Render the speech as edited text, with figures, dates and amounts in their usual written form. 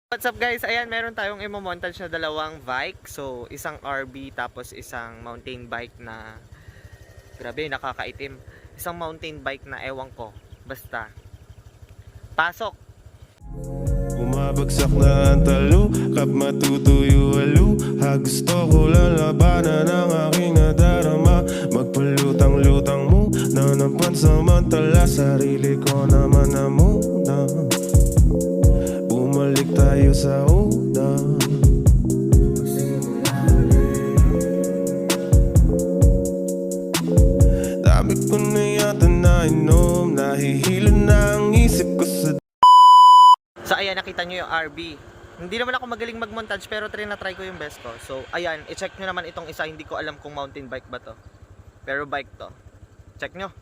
What's up guys? Ayan, meron tayong imo-montage na dalawang bike. So, isang RB tapos isang mountain bike na grabe, nakakaitim. Isang mountain bike na ewan ko. Basta. Pasok! Bumabagsak na ang talo, kap matutuyo halo. Gusto ko lalabanan ang aking nadarama. Magpalutang-lutang mo na napansamantala. Sarili ko naman na muna. Bumalik tayo sa una. Dami ko na yata nainom, nahihilo na ang isip ko sa So, ayan, nakita nyo yung RB. Hindi naman ako magaling mag-montage pero try ko yung best ko. So, ayan, i-check nyo naman itong isa. Hindi ko alam kung mountain bike ba to. Pero bike to. Check nyo.